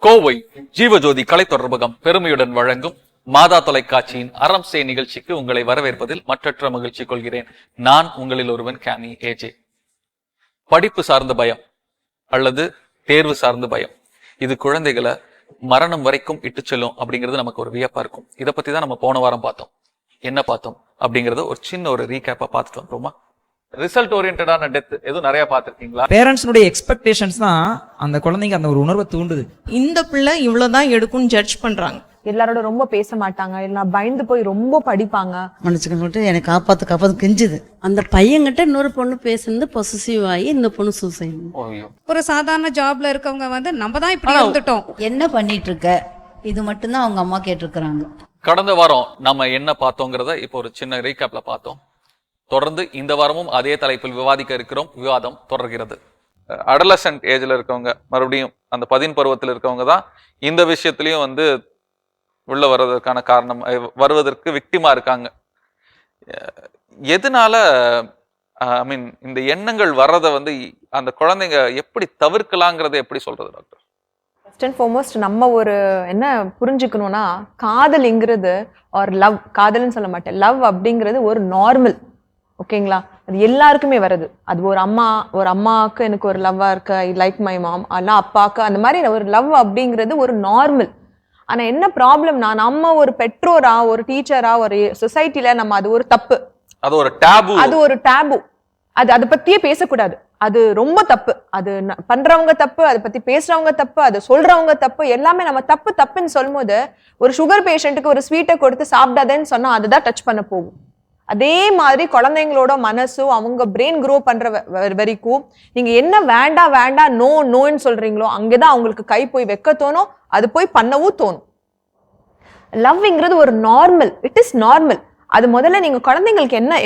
கோவை ஜீவஜோதி கலை தொடர்பகம் பெருமையுடன் வழங்கும் மாதா தொலைக்காட்சியின் அறம் செய் நிகழ்ச்சிக்கு உங்களை வரவேற்பதில் மற்றற்ற மகிழ்ச்சி கொள்கிறேன். நான் உங்களில் ஒருவன் கேமி ஏஜே. படிப்பு சார்ந்த பயம் அல்லது தேர்வு சார்ந்த பயம், இது குழந்தைகளை மரணம் வரைக்கும் இட்டு செல்லும் அப்படிங்கிறது நமக்கு ஒரு வியப்பா இருக்கும். இதை பத்தி தான் நம்ம போன வாரம் பார்த்தோம். என்ன பார்த்தோம் அப்படிங்கறத ஒரு சின்ன ஒரு ரீகேப்பா பார்த்துட்டு வந்துருமா? ரிசல்ட் ஓரியன்டான டெத் எதுவும் நிறைய பார்த்திருக்கீங்களா? பேரண்ட்ஸ்னுடைய எக்ஸ்பெக்டேஷன்ஸ் தான் அந்த குழந்தைங்க அந்த ஒரு உணர்வை தூண்டுது. இந்த பிள்ளை இவ்வளவுதான் எடுக்கும்னு ஜட்ஜ் பண்றாங்க. எல்லாரோட ரொம்ப பேச மாட்டாங்க, இல்ல பயந்து போய் ரொம்ப படிப்பாங்க. மன்னிச்சுக்கிட்டு எனக்கு காப்பாத்து கெஞ்சுது. அந்த பையன்கிட்ட இன்னொரு பொண்ணு பேசுனது பொசசிவ் ஆகி இந்த பொண்ணு சூசைட். ஒரு சாதாரண ஜாப்ல இருக்கவங்க வந்து நம்ம தான் இப்படி இருந்துட்டோம், என்ன பண்ணிட்டு இருக்க, இது மட்டும்தான் அவங்க அம்மா கேட்டிருக்கிறாங்க. கடந்த வாரம் நம்ம என்ன பார்த்தோங்கிறத இப்போ ஒரு சின்ன ரீகேப்ல பார்த்தோம். தொடர்ந்து இந்த வாரமும் அதே தலைப்பில் விவாதிக்க இருக்கிறோம். விவாதம் தொடர்கிறது. அடலசன்ட் ஏஜ்ல இருக்கவங்க, மறுபடியும் அந்த 10 பருவத்தில் இருக்கவங்க தான் இந்த விஷயத்திலையும் வந்து உள்ள வர்றதுக்கான காரணம், வருவதற்கு விக்டிமா இருக்காங்க. எதனால ஐ மீன் இந்த எண்ணங்கள் வர்றதை வந்து அந்த குழந்தைங்க எப்படி தவிர்க்கலாங்கிறத எப்படி சொல்றது டாக்டர்? ஃபர்ஸ்ட் அண்ட் ஃபார்மோஸ்ட் நம்ம ஒரு என்ன புரிஞ்சுக்கணும்னா, காதல்ங்கிறது ஒரு லவ், காதல்னு சொல்ல மாட்டேன், லவ் அப்படிங்கிறது ஒரு நார்மல். ஓகேங்களா? அது எல்லாருக்குமே வருது. அது ஒரு அம்மாவுக்கு எனக்கு ஒரு லவ்வா இருக்கு, ஐ லைக் மை மாம், அல்ல அப்பாவுக்கு அந்த மாதிரி ஒரு லவ் அப்படிங்கிறது ஒரு நார்மல். ஆனா என்ன ப்ராப்ளம்னா, நம்ம ஒரு பெற்றோரா, ஒரு டீச்சரா, ஒரு சொசைட்டில நம்ம அது ஒரு தப்பு, அது ஒரு டேபு, அதை பத்தியே பேசக்கூடாது. அது ரொம்ப தப்பு. அது பண்றவங்க தப்பு, அதை பத்தி பேசுறவங்க தப்பு, அது சொல்றவங்க தப்பு, எல்லாமே நம்ம தப்புன்னு சொல்லும் போது, ஒரு சுகர் பேஷண்ட்டுக்கு ஒரு ஸ்வீட்டை கொடுத்து சாப்பிடாதேன்னு சொன்னா அதுதான் டச் பண்ண போகும். அதே மாதிரி குழந்தைங்களோட மனசும் அவங்க பிரெயின் க்ரோ பண்ற வரைக்கும் நீங்க என்ன வேண்டாம் நோன்னு சொல்றீங்களோ அங்கேதான் அவங்களுக்கு கை போய் வைக்க தோணும், அது போய் பண்ணவும் தோணும். லவ்ங்கிறது ஒரு நார்மல், இட் இஸ் நார்மல். அது முதல்ல நீங்க குழந்தைங்களுக்கு என்ன,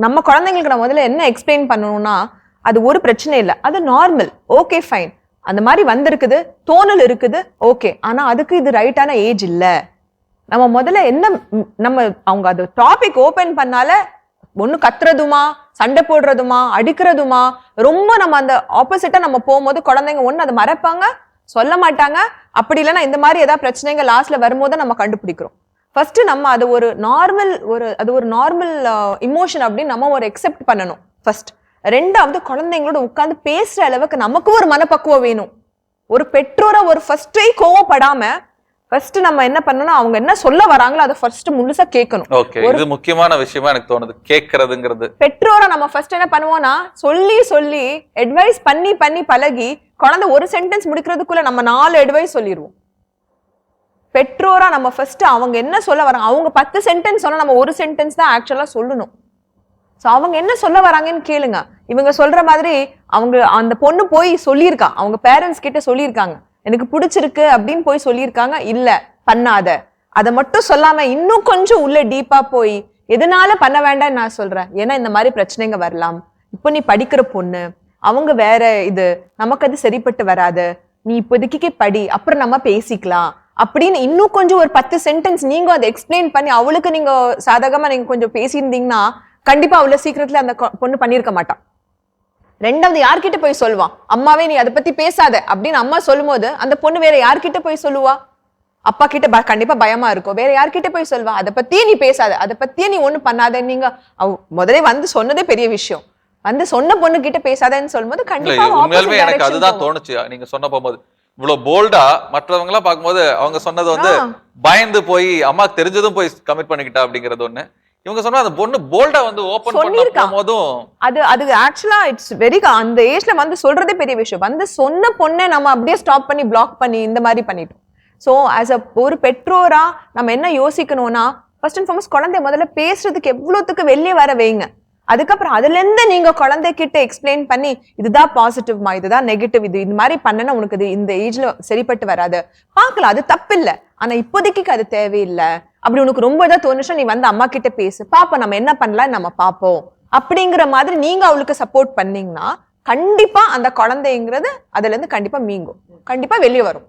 நம்ம குழந்தைங்களுக்கு நான் முதல்ல என்ன எக்ஸ்பிளைன் பண்ணணும்னா, அது ஒரு பிரச்சனை இல்லை, அது நார்மல், ஓகே ஃபைன், அந்த மாதிரி வந்திருக்குது, தோணல் இருக்குது, ஓகே. ஆனா அதுக்கு இது ரைட்டான ஏஜ் இல்லை. நம்ம முதல்ல என்ன, நம்ம அவங்க அது டாபிக் ஓபன் பண்ணால ஒண்ணு கத்துறதுமா, சண்டை போடுறதுமா, அடிக்கிறதுமா, ரொம்ப நம்ம அந்த ஆப்போசிட்டா நம்ம போகும்போது குழந்தைங்க ஒண்ணு அதை மறைப்பாங்க, சொல்ல மாட்டாங்க. அப்படி இல்லைன்னா இந்த மாதிரி ஏதாவது பிரச்சனைங்க லாஸ்ட்ல வரும்போது நம்ம கண்டுபிடிக்கிறோம். ஃபர்ஸ்ட் நம்ம அது ஒரு நார்மல், அது ஒரு நார்மல் இமோஷன் அப்படின்னு நம்ம ஒரு அக்செப்ட் பண்ணணும் ஃபர்ஸ்ட். ரெண்டாவது, குழந்தைங்களோட உட்கார்ந்து பேசுற அளவுக்கு நமக்கு ஒரு மனப்பக்குவம் வேணும். ஒரு பெற்றோரை ஒரு ஃபர்ஸ்டே கோவப்படாம ஃபர்ஸ்ட் நம்ம என்ன பண்ணணும், அவங்க என்ன சொல்ல வராங்களோ அதை ஃபர்ஸ்ட் முழுசா கேட்கணும். ஓகே, இது முக்கியமான விஷயமா எனக்கு தோணுது, கேட்கறதுங்கிறது. பெற்றோரை நம்ம ஃபர்ஸ்ட் என்ன பண்ணுவோம்னா, சொல்லி அட்வைஸ் பண்ணி பழகி குழந்தை ஒரு சென்டென்ஸ் முடிக்கிறதுக்குள்ள நம்ம 4 அட்வைஸ் சொல்லிடுவோம். பெற்றோரா நம்ம ஃபர்ஸ்ட் அவங்க என்ன சொல்ல வராங்க, அவங்க 10 சென்டென்ஸ் சொன்னா நம்ம ஒரு சென்டென்ஸ் தான் ஆக்சுவலா சொல்லணும். ஸோ அவங்க என்ன சொல்ல வராங்கன்னு கேளுங்க. இவங்க சொல்ற மாதிரி அவங்க அந்த பொண்ணு போய் சொல்லியிருக்கா, அவங்க பேரண்ட்ஸ் கிட்ட சொல்லியிருக்காங்க, எனக்கு பிடிச்சிருக்கு அப்படின்னு போய் சொல்லியிருக்காங்க, இல்ல பண்ணாத, அதை மட்டும் சொல்லாம இன்னும் கொஞ்சம் உள்ள டீப்பா போய் எதனால பண்ண வேண்டாம்னு நான் சொல்றேன், ஏன்னா இந்த மாதிரி பிரச்சனைங்க வரலாம், இப்போ நீ படிக்கிற பொண்ணு, அவங்க வேற, இது நமக்கு அது சரிப்பட்டு வராது, நீ இப்போதைக்கு படி, அப்புறம் நம்ம பேசிக்கலாம் அப்படின்னு இன்னும் கொஞ்சம் ஒரு 10 சென்டென்ஸ் நீங்க அதை எக்ஸ்பிளைன் பண்ணி அவளுக்கு நீங்க சாதகமா நீங்க கொஞ்சம் பேசியிருந்தீங்கன்னா கண்டிப்பா அவ்வளவு சீக்கிரத்துல அந்த பொண்ணு பண்ணிருக்க மாட்டான். ரெண்டாவது, யார்கிட்ட போய் சொல்லுவான், அம்மாவே நீ அதை பத்தி பேசாத அப்படின்னு அம்மா சொல்லும் போது அந்த பொண்ணு வேற யார்கிட்ட போய் சொல்லுவா, அப்பா கிட்ட கண்டிப்பா பயமா இருக்கும், வேற யார்கிட்ட போய் சொல்லுவா, அதை பத்தியே நீ பேசாத, அதை பத்தியே நீ ஒண்ணு பண்ணாத. நீங்க முதலே வந்து சொன்னதே பெரிய விஷயம், வந்து சொன்ன பொண்ணு கிட்ட பேசாதன்னு சொல்லும் போது கண்டிப்பா உண்மையாலுமே எனக்கு அதுதான் தோணுச்சு. நீங்க சொன்ன போகும்போது இவ்வளவு போல்டா மற்றவங்க எல்லாம் பார்க்கும்போது அவங்க சொன்னது வந்து பயந்து போய் அம்மாக்கு தெரிஞ்சதும் போய் கமிட் பண்ணிக்கிட்டா அப்படிங்கறது ஒண்ணு. இவங்க சொன்னா அந்த பொண்ணு போல்டா வந்து ஓபன் பண்ணும் போதும் அது ஆக்சுவலா இட்ஸ் வெரி, அந்த ஏஜ்ல வந்து சொல்றதே பெரிய விஷயம். வந்து சொன்ன பொண்ணை நம்ம அப்படியே ஸ்டாப் பண்ணி பிளாக் பண்ணி இந்த மாதிரி பண்ணிட்டோம். ஸோ ஆஸ் அ ஒரு பெற்றோரா நம்ம என்ன யோசிக்கணும்னா, ஃபர்ஸ்ட் அண்ட் ஃபார்மோஸ்ட் குழந்தை முதல்ல பேசுறதுக்கு எவ்வளவுத்துக்கு வெளியே வர வைங்க. அதுக்கப்புறம் அதுல இருந்து நீங்க குழந்தைகிட்ட எக்ஸ்பிளைன் பண்ணி, இதுதான் பாசிட்டிவ்மா, இதுதான் நெகட்டிவ், இது இந்த மாதிரி பண்ணனா உனக்கு இது இந்த ஏஜ்ல சரிப்பட்டு வராது, பார்க்கலாம், அது தப்பு இல்லை, ஆனா இப்போதைக்கு அது தேவையில்லை, அப்படி உனக்கு ரொம்ப இதாக தோணுச்சுன்னா நீ வந்து அம்மா கிட்ட பேசு, பாப்போம் நம்ம என்ன பண்ணலாம், நம்ம பார்ப்போம் அப்படிங்கிற மாதிரி நீங்க அவளுக்கு சப்போர்ட் பண்ணீங்கன்னா கண்டிப்பா அந்த குழந்தைங்கிறது அதுல இருந்து கண்டிப்பா மீங்கும், கண்டிப்பா வெளியே வரும்.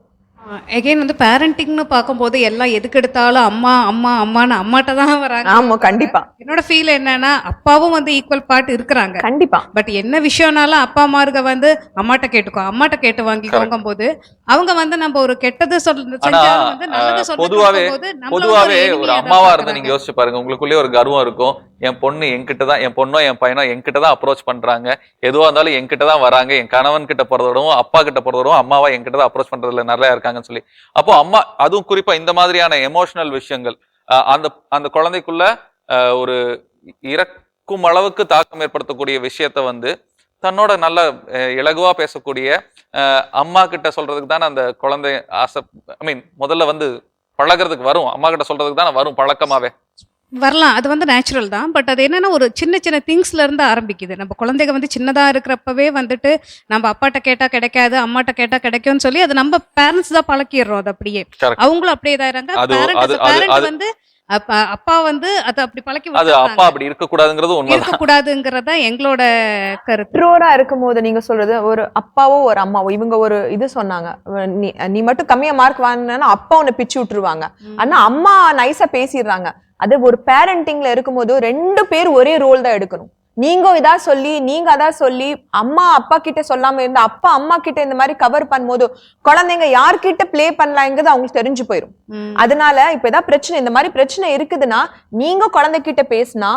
எகைன் வந்து பேரண்டிங்னு பார்க்கும்போது எல்லாம் எதுக்கு எடுத்தாலும் அம்மா அம்மா அம்மான்னு அம்மாட்ட தான் வராங்க. ஆமா கண்டிப்பா என்னோட ஃபீல் என்னன்னா அப்பாவும் வந்து ஈக்குவல் பார்ட் இருக்கிறாங்க. கண்டிப்பா பட் என்ன விஷயம்னாலும் அப்பா அம்மாருங்க வந்து அம்மாட்ட கேட்டுக்கோ, அம்மாட்ட கேட்டு வாங்கிக்கோங்கும் போது அவங்க வந்து நம்ம ஒரு கெட்டது செஞ்சாலும் வந்து நல்லது பொதுவாவே பொதுவாவே ஒரு அம்மாவா இருந்தா நீங்க யோசிச்சு பாருங்க, உங்களுக்குள்ளே ஒரு கர்வம் இருக்கும். என் பொண்ணு என்கிட்ட தான், என் பொண்ணோ என் பையனோ என்கிட்ட தான் அப்ரோச் பண்றாங்க, எதுவா இருந்தாலும் என்கிட்ட தான் வராங்க, என் கணவன் கிட்ட போறதோடவும் அப்பா கிட்ட போறதோடவும் அம்மாவா என்கிட்ட தான் அப்ரோச் பண்றதுல நிறைய இருக்காங்கன்னு சொல்லி. அப்போ அம்மா, அதுவும் குறிப்பா இந்த மாதிரியான எமோஷனல் விஷயங்கள் அந்த அந்த குழந்தைக்குள்ள ஒரு இறக்கும் அளவுக்கு தாக்கம் ஏற்படுத்தக்கூடிய விஷயத்த வந்து தன்னோட நல்ல இலகுவா பேசக்கூடிய அம்மா கிட்ட சொல்றதுக்கு தானே அந்த குழந்தை ஆசை, ஐ மீன் முதல்ல வந்து பழகிறதுக்கு வரும், அம்மா கிட்ட சொல்றதுக்கு தானே வரும் பழக்கமாவே. வரலாம், அது வந்து நேச்சுரல் தான். பட் அது என்னன்னா ஒரு சின்ன சின்ன திங்ஸ்ல இருந்து ஆரம்பிக்குது. நம்ம குழந்தைங்க வந்து சின்னதா இருக்கிறப்பவே வந்துட்டு நம்ம அப்பாட்ட கேட்டா கிடைக்காது, அம்மாட்ட கேட்டா கிடைக்கும்னு சொல்லி அது நம்ம பேரண்ட்ஸ் தான் பழக்கிடுறோம். அது அப்படியே Correct. அவங்களும் அப்படியே இதாயிராங்க. பேரண்ட் வந்து அப்பா வந்து அதை அப்படி பழக்கி அது அப்பா அப்படி இருக்க கூடாதுங்கிறது உண்மைதான். இருக்கக்கூடாதுங்கிறதா எங்களோட கருத்து. பெற்றோரா இருக்கும் போது நீங்க சொல்றது ஒரு அப்பாவோ ஒரு அம்மாவோ இவங்க ஒரு இது சொன்னாங்க, நீ மட்டும் கம்மியா மார்க் வாங்கினா அப்பா உன்னை பிச்சு விட்டுருவாங்க. ஆனா அம்மா நைஸா பேசிடுறாங்க. அது ஒரு பேரண்டிங்ல இருக்கும்போது 2 பேர் ஒரே ரோல் தான் எடுக்கணும். நீங்க இதா சொல்லி நீங்க அதா சொல்லி அம்மா அப்பா கிட்ட சொல்லாம இருந்தா அப்பா அம்மா கிட்ட இந்த மாதிரி கவர் பண்ணும்போது குழந்தைங்க யார்கிட்ட பிளே பண்ணலாங்கிறது அவங்களுக்கு தெரிஞ்சு போயிடும். அதனால இப்ப ஏதாவது பிரச்சனை, இந்த மாதிரி பிரச்சனை இருக்குதுன்னா நீங்க குழந்தைகிட்ட பேசினா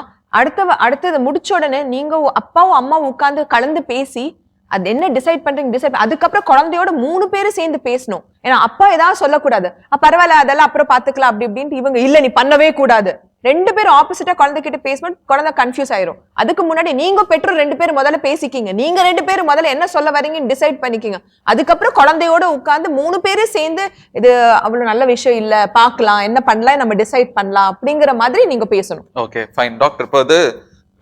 அடுத்தது முடிச்ச உடனே நீங்க அப்பாவும் அம்மாவும் உட்கார்ந்து கலந்து பேசி அது என்ன டிசைட் பண்றீங்க அதுக்கப்புறம் குழந்தையோட 3 பேரும் சேர்ந்து பேசணும். ஏன்னா அப்பா ஏதாவது சொல்லக்கூடாது, பரவாயில்ல அதெல்லாம் அப்புறம் பாத்துக்கலாம் அப்படி இப்படின்ட்டு இவங்க இல்ல நீ பண்ணவே கூடாது. 2 பேரும் ஆப்போசிட்டா குழந்தைகிட்ட பேசும்போது குழந்தை கன்ஃபியூஸ் ஆயிரும். அதுக்கு முன்னாடி நீங்க பெற்றோர் 2 பேரும் முதல்ல பேசிக்கிங்க, நீங்க 2 பேரும் முதல்ல என்ன சொல்ல வரீங்கன்னு டிசைட் பண்ணிக்கிங்க. அதுக்கப்புறம் குழந்தையோட உட்கார்ந்து 3 பேரும் சேர்ந்து இது அவ்வளவு நல்ல விஷயம் இல்ல, பாக்கலாம் என்ன பண்ணலாம் நம்ம டிசைட் பண்ணலாம் அப்படிங்கிற மாதிரி நீங்க பேசணும். Okay fine doctor. இப்போ அது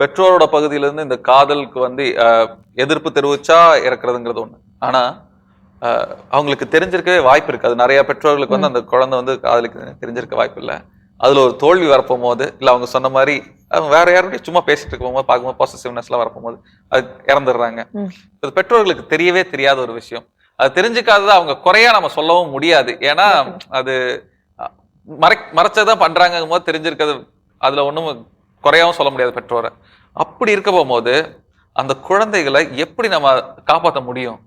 பெற்றோரோட பகுதியில இருந்து இந்த காதலுக்கு வந்து எதிர்ப்பு தெரிவிச்சா இறக்குறதுங்கிறது ஒண்ணு. ஆனா அவங்களுக்கு தெரிஞ்சிருக்கவே வாய்ப்பு இருக்கு. அது நிறைய பெற்றோர்களுக்கு வந்து அந்த குழந்தை வந்து காதலுக்கு தெரிஞ்சிருக்க வாய்ப்பு இல்லை. அதுல ஒரு தோல்வி வரப்போம் போது, இல்ல அவங்க சொன்ன மாதிரி அவங்க வேற யாருடைய சும்மா பேசிட்டு இருக்கும் போது பார்க்கும்போது பாசிட்டிவ்னஸ் எல்லாம் வரப்போம் போது அது இறந்துடுறாங்க. அது பெற்றோர்களுக்கு தெரியவே தெரியாத ஒரு விஷயம். அது தெரிஞ்சுக்காதது அவங்க குறையா நம்ம சொல்லவும் முடியாது. ஏன்னா அது மறைச்சதான் பண்றாங்கும் போது தெரிஞ்சிருக்கிறது அதுல ஒண்ணும் குறையாவும் சொல்ல முடியாது பெற்றோரை. அப்படி இருக்க போகும்போது அந்த குழந்தைகளை எப்படி நம்ம காப்பாற்ற முடியும்?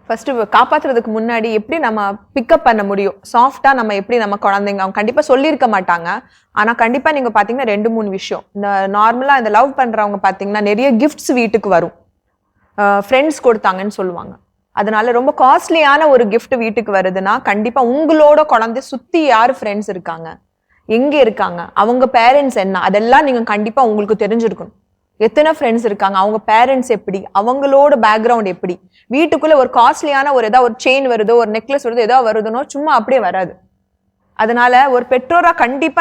ஃபர்ஸ்ட் காப்பாத்துறதுக்கு முன்னாடி எப்படி நம்ம பிக்கப் பண்ண முடியும், சாஃப்டா நம்ம எப்படி நம்ம குழந்தைங்க, அவங்க கண்டிப்பா சொல்லியிருக்க மாட்டாங்க. ஆனா கண்டிப்பா நீங்க பாத்தீங்கன்னா 2-3 விஷயம். இந்த நார்மலா இந்த லவ் பண்றவங்க பாத்தீங்கன்னா நிறைய கிஃப்ட்ஸ் வீட்டுக்கு வரும், ஃப்ரெண்ட்ஸ் கொடுத்தாங்கன்னு சொல்லுவாங்க. அதனால ரொம்ப காஸ்ட்லியான ஒரு கிஃப்ட் வீட்டுக்கு வருதுன்னா கண்டிப்பா உங்களோட குழந்தை சுத்தி யாரு ஃப்ரெண்ட்ஸ் இருக்காங்க, எங்க இருக்காங்க, அவங்க பேரண்ட்ஸ் என்ன, அதெல்லாம் நீங்க கண்டிப்பா உங்களுக்கு தெரிஞ்சிருக்கணும். எத்தனை ஃப்ரெண்ட்ஸ் இருக்காங்க, அவங்க பேரண்ட்ஸ் எப்படி, அவங்களோட பேக்ரவுண்ட் எப்படி. வீட்டுக்குள்ள ஒரு காஸ்ட்லியான ஒரு ஏதாவது ஒரு செயின் வருதோ ஒரு நெக்லஸ் வருதோ ஏதாவது வருதுனோ சும்மா அப்படியே வராது. அதனால ஒரு பெற்றோரா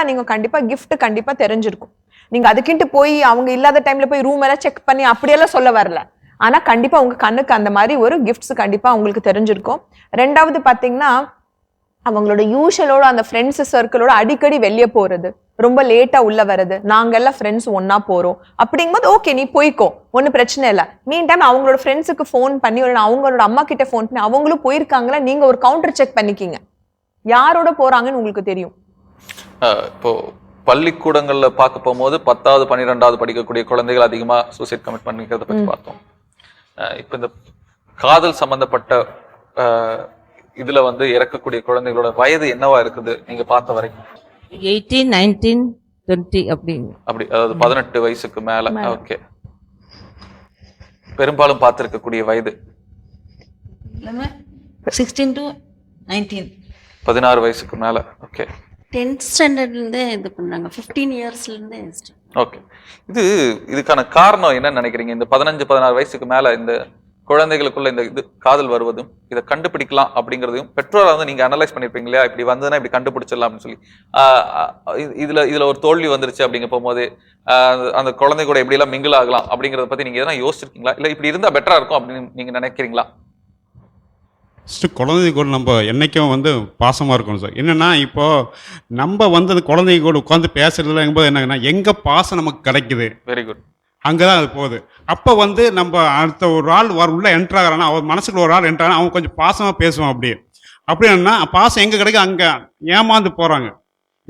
நீங்க கண்டிப்பா கிஃப்ட் கண்டிப்பா தெரிஞ்சிருக்கும். நீங்க அதுக்கிட்டு போய் அவங்க இல்லாத டைம்ல போய் ரூம் எல்லாம் செக் பண்ணி அப்படியெல்லாம் சொல்ல வரல. ஆனா கண்டிப்பா உங்க கண்ணுக்கு அந்த மாதிரி ஒரு கிஃப்ட்ஸ் கண்டிப்பா உங்களுக்கு தெரிஞ்சிருக்கும். 2வது பாத்தீங்கன்னா அவங்களோட யூஷுவலோட அந்த ஃப்ரெண்ட்ஸ் சர்க்கிளோட அடிக்கடி வெளியே போறது, ரொம்ப லேட்டா உள்ள வர்றது, நாங்க எல்லாம் ஃப்ரெண்ட்ஸ் ஒன்னா போறோம் அப்படிங்கும்போது ஓகே நீ போய்க்கோ ஒன்னும் பிரச்சனை இல்லை. மீன் டைம் அவங்களோட ஃப்ரெண்ட்ஸுக்கு ஃபோன் பண்ணி அவங்களோட அம்மா கிட்ட ஃபோன் பண்ணி அவங்களும் போயிருக்காங்களா நீங்க ஒரு கவுண்டர் செக் பண்ணிக்கிங்க, யாரோட போறாங்கன்னு உங்களுக்கு தெரியும். இப்போ பள்ளிக்கூடங்கள்ல பார்க்க போகும்போது 10வது 12வது படிக்கக்கூடிய குழந்தைகள் அதிகமா சூசைட் கமிட் பண்ணிக்கிறத பத்தி பார்த்தோம். இப்ப இந்த காதல் சம்பந்தப்பட்ட இதுல வந்து இறக்கக்கூடிய குழந்தைகளோட வயது என்னவா இருக்குது நீங்க பார்த்த வரைக்கும்? 18, 19, 20 அப்படி, அதாவது 18 வயசுக்கு மேல. ஓகே, பெரும்பாலும் பார்த்திருக்கக்கூடிய வயது 16 to 19, 16 வயசுக்கு மேல. ஓகே, 10th ஸ்டாண்டர்ட்ல இருந்தே இது பண்றாங்க, 15 இயர்ஸ்ல இருந்தே. ஓகே, இதுக்கான காரணம் என்னன்னு நினைக்கிறீங்க? இந்த 15-16 வயசுக்கு மேல இந்த குழந்தைகளுக்குள்ள இந்த இது காதல் வருவதும் இதை கண்டுபிடிக்கலாம் அப்படிங்கிறதையும் பெற்றோரை வந்து நீங்க அனலைஸ் பண்ணிருப்பீங்க இல்லையா, இப்படி வந்ததுன்னா இப்படி கண்டுபிடிச்சிடலாம் அப்படின்னு சொல்லி. இதுல ஒரு தோல்வி வந்துருச்சு அப்படிங்க போகும்போது அந்த குழந்தை கூட எப்படி எல்லாம் மிங்கிள் ஆகலாம் அப்படிங்கறத பத்தி நீங்க எதனா யோசிச்சிருக்கீங்களா, இல்ல இப்படி இருந்தா பெட்டரா இருக்கும் அப்படின்னு நீங்க நினைக்கிறீங்களா? குழந்தைங்க கூட நம்ம என்னைக்கும் வந்து பாசமாக இருக்கணும் சார். என்னென்னா இப்போது நம்ம வந்து அந்த குழந்தைங்க கூட உட்காந்து பேசுறதுலங்கும்போது என்னங்கன்னா எங்கே பாசம் நமக்கு கிடைக்குது, வெரி குட், அங்கே தான் அது போகுது. அப்போ வந்து நம்ம அடுத்த ஒரு ஆள் உள்ளே என்ட்ராகிறானா, அவர் மனசுக்குள்ள ஒரு ஆள் என்ட்ரானா அவன் கொஞ்சம் பாசமாக பேசுவான் அப்படியே. அப்படின்னா பாசம் எங்கே கிடைக்கும் அங்கே ஏமாந்து போகிறாங்க.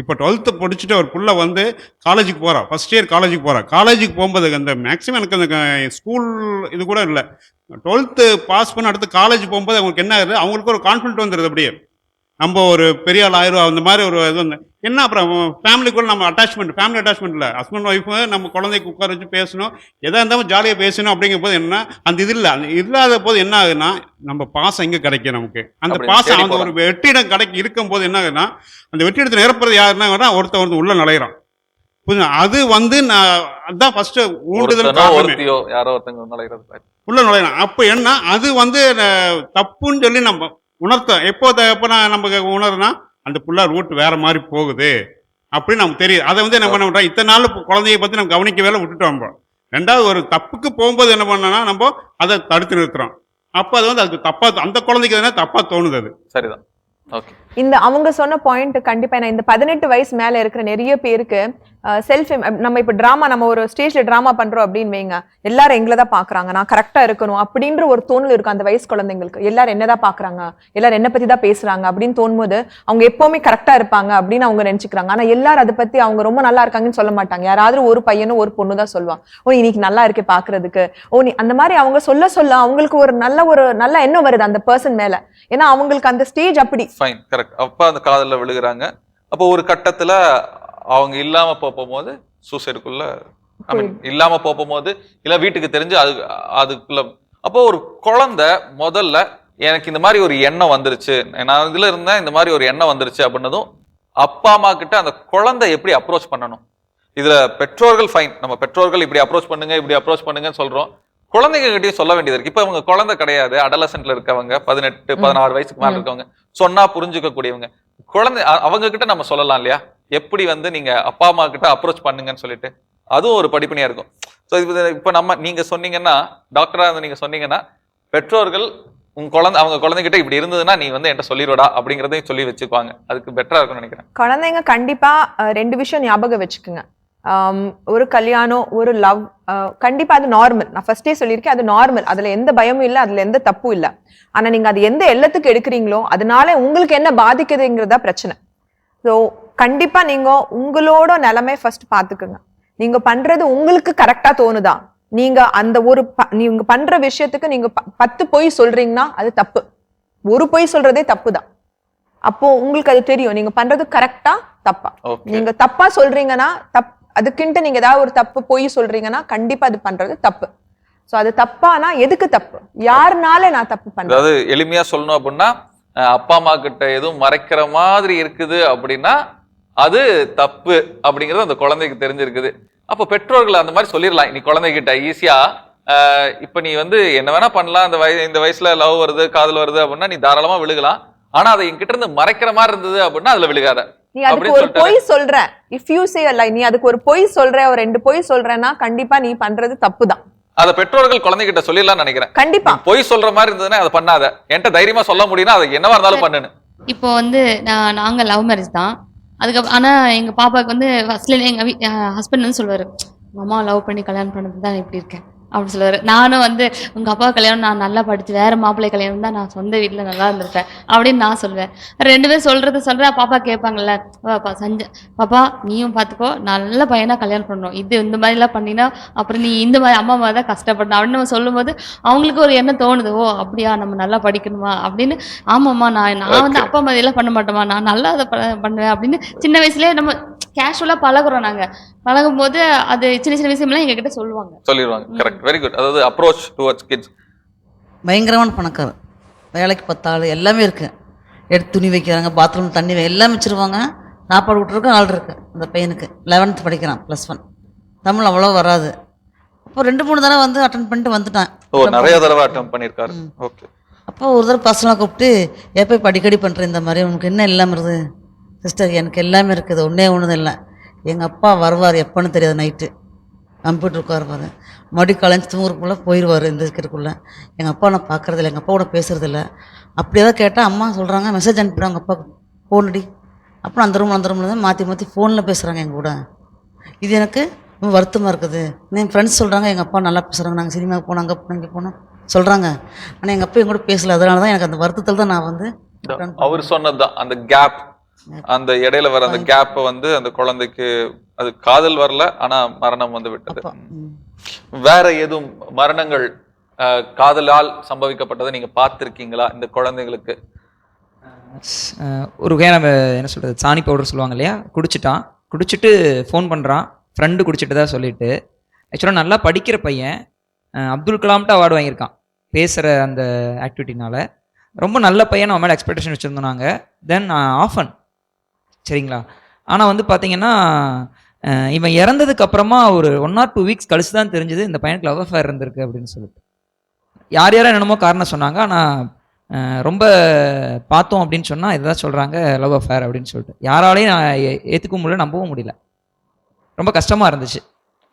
இப்போ 12th படிச்சுட்டு ஒரு புள்ள வந்து காலேஜுக்கு போகிறா, ஃபஸ்ட் இயர் காலேஜுக்கு போகிறா. காலேஜுக்கு போகும்போது அந்த மேக்ஸிமம் எனக்கு அந்த ஸ்கூல் இது கூட இல்லை, 12th பாஸ் பண்ண அடுத்து காலேஜ் போகும்போது அவங்களுக்கு என்ன ஆகுது, அவங்களுக்கு ஒரு கான்ஃபிடென்ட் வந்துடுது. அப்படியே நம்ம ஒரு பெரிய ஆள் ஆயிரும் அந்த மாதிரி ஒரு இது வந்து என்ன. அப்புறம் ஃபேமிலிக்குள்ள நம்ம ஃபேமிலி அட்டாச்மெண்ட் இல்லை, ஹஸ்பண்ட் ஒய்ஃபு நம்ம குழந்தைக்கு உட்கார வச்சு பேசணும், எதாக இருந்தாலும் ஜாலியாக பேசணும். அப்படிங்கும் போது என்ன அந்த இது இல்லை, அந்த இல்லாத போது என்ன ஆகுதுன்னா நம்ம பாசம் எங்கே கிடைக்கும் நமக்கு, அந்த பாசம் அந்த ஒரு வெற்றிடம் இருக்கும் போது என்ன ஆகுதுன்னா அந்த வெற்றிடத்தை நிரப்புறது யாருன்னா ஒருத்தர் உள்ள நுழையிறான். அது வந்து நான் அதுதான் ஃபர்ஸ்ட் ஊண்டுதல் யாரோ ஒருத்தங்க நுழையிறது உள்ள நுழையிறான். அப்போ என்ன அது வந்து தப்புன்னு சொல்லி நம்ம உணர்த்தோம். எப்போ நமக்கு உணர்னா அந்த புள்ள ரூட் வேற மாதிரி போகுது அப்படின்னு நமக்கு தெரியுது. அதை வந்து நம்ம என்ன பண்றோம், இத்தனை நாள் குழந்தைய பத்தி நம்ம கவனிக்க வேலை விட்டுட்டோம். ரெண்டாவது ஒரு தப்புக்கு போகும்போது என்ன பண்ணோம்னா நம்ம அதை தடுத்து நிறுத்துறோம். அப்போ அது வந்து அது தப்பா, அந்த குழந்தைக்கு எதுனா தப்பா தோணுது. அது சரிதான். ஓகே, இந்த அவங்க சொன்ன பாயிண்ட் கண்டிப்பா நான் இந்த 18 வயசு மேல இருக்கிற நிறைய பேருக்கு செல்ஃப், நம்ம இப்ப டிராமா, நம்ம ஒரு ஸ்டேஜ்ல டிராமா பண்றோம் அப்படின்னு வைங்க, எல்லாரும் எங்களை தான் பாக்குறாங்க, நான் கரெக்டா இருக்கணும் அப்படின்ற ஒரு தோணல் இருக்கும் அந்த வயசு குழந்தைங்களுக்கு. எல்லாரும் என்னதான் பாக்குறாங்க, எல்லாரும் என்ன பத்தி தான் பேசுறாங்க அப்படின்னு தோணும்போது அவங்க எப்பவுமே கரெக்டா இருப்பாங்க அப்படின்னு அவங்க நினைச்சுக்கிறாங்க. ஆனா எல்லாரும் அதை பத்தி அவங்க ரொம்ப நல்லா இருக்காங்கன்னு சொல்ல மாட்டாங்க. யாராவது ஒரு பையனும் ஒரு பொண்ணு தான் சொல்லுவாங்க, ஓ இன்னைக்கு நல்லா இருக்கு பாக்குறதுக்கு, ஓ நீ அந்த மாதிரி அவங்க சொல்ல அவங்களுக்கு ஒரு நல்ல எண்ணம் வருது அந்த பர்சன் மேல. ஏன்னா அவங்களுக்கு அந்த ஸ்டேஜ் அப்படி. Fine, correct. அப்ப அந்த காதல்ல விழுகிறாங்க. அப்போ ஒரு கட்டத்துல அவங்க இல்லாம போகும்போது சூசைடுக்குள்ள இல்லாம போகும்போது இல்ல வீட்டுக்கு தெரிஞ்சு அதுக்குள்ள. அப்போ ஒரு குழந்தை முதல்ல எனக்கு இந்த மாதிரி ஒரு எண்ணம் வந்துருச்சு, நான் இதுல இருந்தேன், இந்த மாதிரி ஒரு எண்ணம் வந்துருச்சு அப்படின்னதும் அப்பா அம்மா கிட்ட அந்த குழந்தை எப்படி அப்ரோச் பண்ணணும். இதுல பெற்றோர்கள் ஃபைன், நம்ம பெற்றோர்கள் இப்படி அப்ரோச் பண்ணுங்கன்னு சொல்றோம். குழந்தைங்க கிட்டயும் சொல்ல வேண்டியது இருக்கு. இப்ப அவங்க குழந்தை கிடையாது, அடலசன்ட்ல இருக்கவங்க, 18, 16 வயசுக்கு மேல இருக்கவங்க, சொன்னா புரிஞ்சுக்க கூடியவங்க, குழந்தை அவங்க கிட்ட நம்ம சொல்லலாம் இல்லையா, எப்படி வந்து நீங்க அப்பா அம்மா கிட்ட அப்ரோச் பண்ணுங்கன்னு சொல்லிட்டு. அதுவும் ஒரு படிப்பணியா இருக்கும். ஸோ இப்ப நீங்க சொன்னீங்கன்னா, டாக்டரா வந்து நீங்க சொன்னீங்கன்னா, பெற்றோர்கள் அவங்க குழந்தைகிட்ட இப்படி இருந்ததுன்னா நீ வந்து என்கிட்ட சொல்லிடுடா அப்படிங்கறதையும் சொல்லி வச்சுக்குவாங்க. அதுக்கு பெட்டரா இருக்கும்னு நினைக்கிறேன். குழந்தைங்க கண்டிப்பா 2 விஷயம் ஞாபகம் வச்சுக்குங்க. ஒரு கல்யாணம், ஒரு லவ், கண்டிப்பா அது நார்மல். நான் ஃபர்ஸ்டே சொல்லியிருக்கேன், அது நார்மல். அதுல எந்த பயமும் இல்லை, அதுல எந்த தப்பும் இல்லை. ஆனா நீங்க அது எந்த எல்லத்துக்கு எடுக்கிறீங்களோ அதனால உங்களுக்கு என்ன பாதிக்குதுங்கிறதா பிரச்சனை. ஸோ கண்டிப்பா நீங்க உங்களோட நிலைமை ஃபர்ஸ்ட் பாத்துக்குங்க. நீங்க பண்றது உங்களுக்கு கரெக்டா தோணுதா? நீங்க அந்த நீங்க பண்ற விஷயத்துக்கு நீங்க 10 பொய் சொல்றீங்கன்னா அது தப்பு. ஒரு பொய் சொல்றதே தப்பு தான். அப்போ உங்களுக்கு அது தெரியும் நீங்க பண்றது கரெக்டா தப்பா. நீங்க தப்பா சொல்றீங்கன்னா அதுக்குன்ட்டு நீங்க ஏதாவது ஒரு தப்பு பொய் சொல்றீங்கன்னா கண்டிப்பா அது பண்றது தப்பு. சோ அது தப்பானா எதுக்கு தப்பு, யாருனால நான் தப்பு பண்றேன்? அதாவது எளிமையா சொல்லணும் அப்படின்னா, அப்பா அம்மா கிட்ட எதுவும் மறைக்கிற மாதிரி இருக்குது அப்படின்னா அது தப்பு அப்படிங்கிறது அந்த குழந்தைக்கு தெரிஞ்சிருக்குது. அப்போ பெற்றோர்கள் அந்த மாதிரி சொல்லிடலாம். நீ குழந்தைகிட்ட ஈஸியா இப்ப நீ வந்து என்ன வேணா பண்ணலாம், இந்த வயசுல லவ் வருது, காதல் வருது அப்படின்னா நீ தாராளமா விழுகலாம். ஆனா அதை என்கிட்ட இருந்து மறைக்கிற மாதிரி இருந்தது அப்படின்னா அதுல விழுகாத. நீ அதுக்கு ஒரு பொய் சொல்ற, if you say a lie, நீ அதுக்கு ஒரு பொய் சொல்ற, ஒரு 2 பொய் சொல்றேன்னா கண்டிப்பா நீ பண்றது தப்பு தான். அத பெற்றோர்கள் குழந்தைகிட்ட சொல்லிடலாம்னு நினைக்கிறேன். கண்டிப்பா பொய் சொல்ற மாதிரி இருந்ததுன்னா அதை பண்ணாத, என்கிட்ட தைரியமா சொல்ல முடியும்னா அதை என்னவா இருந்தாலும் பண்ணுன்னு. இப்போ வந்து நாங்க லவ் மேரேஜ் தான். அதுக்கப்புறம் ஆனா எங்க பாப்பாவுக்கு வந்து ஃபர்ஸ்ட்ல எங்க ஹஸ்பண்ட் வந்து சொல்லுவாரு, அம்மா லவ் பண்ணி கல்யாணம் பண்ணது தான் இப்படி இருக்கேன் அப்படின்னு சொல்லுவாரு. நானும் வந்து உங்க அப்பா கல்யாணம் நான் நல்லா படிச்சு வேற மாப்பிள்ளை கல்யாணம் தான் நான் சொந்த வீட்டுல நல்லா இருந்திருப்பேன் அப்படின்னு நான் சொல்லுவேன். 2 பேரும் சொல்ற பாப்பா கேட்பாங்கல்ல, பாப்பா நீயும் பாத்துக்கோ, நல்ல பையனா கல்யாணம் பண்ணணும், இந்த மாதிரி எல்லாம் பண்ணினா அப்புறம் நீ இந்த மாதிரி அம்மா மாதிரி தான் கஷ்டப்படணும் அப்படின்னு நம்ம சொல்லும் போது அவங்களுக்கு ஒரு எண்ணம் தோணுது, ஓ அப்படியா நம்ம நல்லா படிக்கணுமா அப்படின்னு. ஆமாம்மா நான் வந்து அப்பா மாதிரி எல்லாம் பண்ண மாட்டோமா, நான் நல்லா அதை பண்ணுவேன் அப்படின்னு சின்ன வயசுலயே நம்ம கேஷுவலா பழகுறோம். நாங்க பழகும் போது அது சின்ன விஷயம்லாம் எங்க கிட்ட சொல்லிடுவாங்க. Correct, very good. அதாவது அப்ரோச் டுவர்ட்ஸ் கிட்ஸ். பயங்கரமான பணக்காரர், வேலைக்கு 10 ஆள் எல்லாமே இருக்கு, எடுத்து துணி வைக்கிறாங்க, பாத்ரூம் தண்ணி எல்லாமே வச்சிருவாங்க, சாப்பாடு விட்டுருக்கு, ஆள் இருக்கு. அந்த பையனுக்கு 11th படிக்கிறான், +1. தமிழ் அவ்வளோ வராது. அப்போ 2-3 தடவை வந்து அட்டன் பண்ணிட்டு வந்துட்டான். நிறைய தடவை அட்டன் பண்ணியிருக்காரு. ஓகே. அப்போ ஒரு தடவை பர்சனலாக கூப்பிட்டு எப்போ இப்போ அடிக்கடி பண்ணுறேன் இந்த மாதிரி, உனக்கு என்ன இல்லாமல் இருக்குது சிஸ்டர்? எனக்கு எல்லாமே இருக்குது, ஒன்றே ஒன்று இல்லை, எங்கள் அப்பா வருவார் எப்போன்னு தெரியாது, நைட்டு கம்ப்யூட்டர் உட்காருவார், மறுபடியும் கலைஞ்சி தூங்குறதுக்குள்ளே போயிடுவார். இந்த இருக்கிறதுக்குள்ளே எங்கள் அப்பா நான் பார்க்குறதில்ல, எங்கள் அப்பா கூட பேசுகிறதில்ல. அப்படி ஏதாவது கேட்டால் அம்மா சொல்கிறாங்க மெசேஜ் அனுப்பிடுவாங்க அப்பாவுக்கு, ஃபோன் அடி. அப்புறம் அந்த ரூமில் தான் மாற்றி ஃபோனில் பேசுகிறாங்க எங்கள் கூட. இது எனக்கு ரொம்ப வருத்தமாக இருக்குது. என் ஃப்ரெண்ட்ஸ் சொல்கிறாங்க எங்கள் அப்பா நல்லா பேசுகிறாங்க, நாங்கள் சினிமாவுக்கு போனோம், அங்கே போனோம், இங்கே போனோம் சொல்கிறாங்க. ஆனால் எங்கள் அப்பா என் கூட பேசலை. அதனால தான் எனக்கு அந்த வருத்தத்தில் தான் நான் வந்து அவர் சொன்னதுதான் அந்த கேப், அந்த இடையில வர அந்த கேப்ப வந்து அந்த குழந்தைக்கு அது காதல் வரல, ஆனா மரணம் வந்து விட்டது. வேற எதுவும் மரணங்கள் காதலால் சம்பவிக்கப்பட்டதை நீங்க பார்த்திருக்கீங்களா இந்த குழந்தைகளுக்கு? ஒரு வகையாக நம்ம என்ன சொல்கிறது, சாணி பவுடர் சொல்லுவாங்க இல்லையா, குடிச்சிட்டு ஃபோன் பண்ணுறான், ஃப்ரெண்டு குடிச்சிட்டு தான் சொல்லிட்டு. ஆக்சுவலாக நல்லா படிக்கிற பையன், அப்துல் கலாம்ட்டு அவார்டு வாங்கியிருக்கான் பேசுகிற அந்த ஆக்டிவிட்டினால. ரொம்ப நல்ல பையன், அவன் மேலே எக்ஸ்பெக்டேஷன் வச்சுருந்தோம் நாங்கள். தென் ஆஃபன், சரிங்களா. ஆனால் வந்து பார்த்தீங்கன்னா இவன் இறந்ததுக்கு அப்புறமா ஒரு 1 or 2 weeks கழிச்சு தான் தெரிஞ்சது இந்த பையனுக்கு லவ் அஃபேர் இருந்திருக்கு அப்படின்னு சொல்லிட்டு. யார் என்னென்னமோ காரணம் சொன்னாங்க, ஆனால் ரொம்ப பார்த்தோம் அப்படின்னு சொன்னால் இதுதான் சொல்கிறாங்க, லவ் அஃபேர் அப்படின்னு சொல்லிட்டு. யாராலையும் ஏற்றுக்க முடியல, நம்பவும் முடியல. ரொம்ப கஷ்டமாக இருந்துச்சு.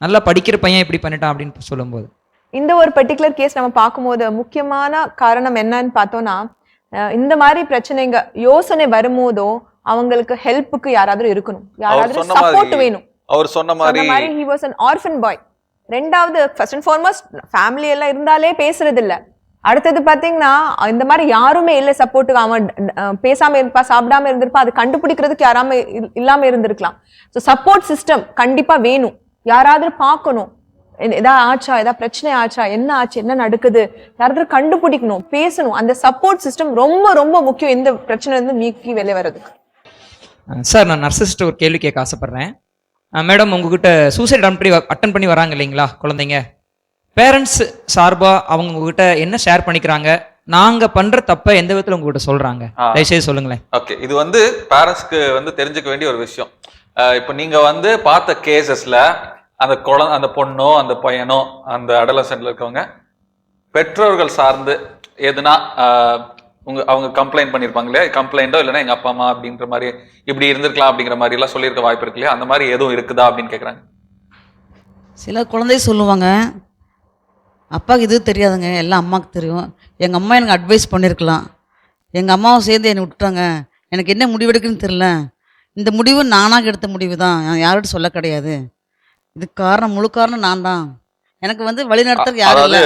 நல்லா படிக்கிற பையன் இப்படி பண்ணிட்டான் அப்படின்னு சொல்லும்போது. இந்த ஒரு பர்டிகுலர் கேஸ் நம்ம பார்க்கும்போது முக்கியமான காரணம் என்னன்னு பார்த்தோம்னா, இந்த மாதிரி பிரச்சனைங்க யோசனை வரும்போதோ அவங்களுக்கு ஹெல்ப்புக்கு யாராவது இருக்கணும், யாராவது சப்போர்ட் வேணும். அவர் சொன்ன மாதிரி he was an orphan boy. ரெண்டாவது ஃபர்ஸ்ட் அண்ட் ஃபார்மோஸ்ட் ஃபேமிலி எல்லாம் இருந்தாலே பேசுறது இல்ல. அடுத்தது பாத்தீங்கன்னா இந்த மாதிரி யாருமே இல்லை சப்போர்ட்டுக்கு. அவன் பேசாம இருப்பா, சாப்பிடாம இருந்திருப்பா, அது கண்டுபிடிக்கிறதுக்கு யாராம இல்லாம இருந்திருக்கலாம். ஸோ சப்போர்ட் சிஸ்டம் கண்டிப்பா வேணும். யாராவது பார்க்கணும், ஏதாவது ஆச்சா, ஏதாவது பிரச்சனை ஆச்சா, என்ன ஆச்சு, என்ன நடக்குது, யாராவது கண்டுபிடிக்கணும், பேசணும். அந்த சப்போர்ட் சிஸ்டம் ரொம்ப ரொம்ப முக்கியம் இந்த பிரச்சனை இருந்து நீக்கி வெளியே வர்றதுக்கு. சார், நான் நர்ஸஸ்ட்டு ஒரு கேள்வி கேட்க ஆசைப்பட்றேன். மேடம், உங்ககிட்ட சூசைட் அட்டன் பண்ணி வராங்க இல்லைங்களா குழந்தைங்க, பேரண்ட்ஸ் சார்பாக அவங்க உங்ககிட்ட என்ன ஷேர் பண்ணிக்கிறாங்க, நாங்கள் பண்ணுற தப்பை எந்த விதத்தில் உங்ககிட்ட சொல்கிறாங்க, தயவுசெய்து சொல்லுங்களேன். ஓகே, இது வந்து பேரண்ட்ஸ்க்கு வந்து தெரிஞ்சுக்க வேண்டிய ஒரு விஷயம். இப்போ நீங்கள் வந்து பார்த்த கேசஸில் அந்த பொண்ணோ அந்த பையனோ அந்த அடலசன்ட்ல இருக்கவங்க பெற்றோர்கள் சார்ந்து எதுனா அவங்க கம்ப்ளைண்ட் பண்ணியிருப்பாங்க இல்லையா, கம்ப்ளைண்டோ இல்லைன்னா எங்கள் அப்பா அம்மா அப்படின்ற மாதிரி இப்படி இருந்திருக்கலாம் அப்படிங்கிற மாதிரி எல்லாம் சொல்லியிருக்க வாய்ப்பு இருக்கு இல்லையா, அந்த மாதிரி எதுவும் இருக்குதா அப்படின்னு கேட்குறாங்க. சில குழந்தை சொல்லுவாங்க, அப்பாவுக்கு இது தெரியாதுங்க, எல்லாம் அம்மாவுக்கு தெரியும், எங்கள் அம்மா எனக்கு அட்வைஸ் பண்ணியிருக்கலாம், எங்கள் அம்மாவும் சேர்ந்து என்னை விட்டுட்டாங்க, எனக்கு என்ன முடிவு எடுக்குன்னு தெரில, இந்த முடிவு நானாக எடுத்த முடிவு தான், நான் யார்கிட்ட சொல்ல கிடையாது, இதுக்கு காரணம் முழு காரணம் நான் தான், எனக்கு வந்து வழி நடத்துறதுக்கு யாரும் இல்லை.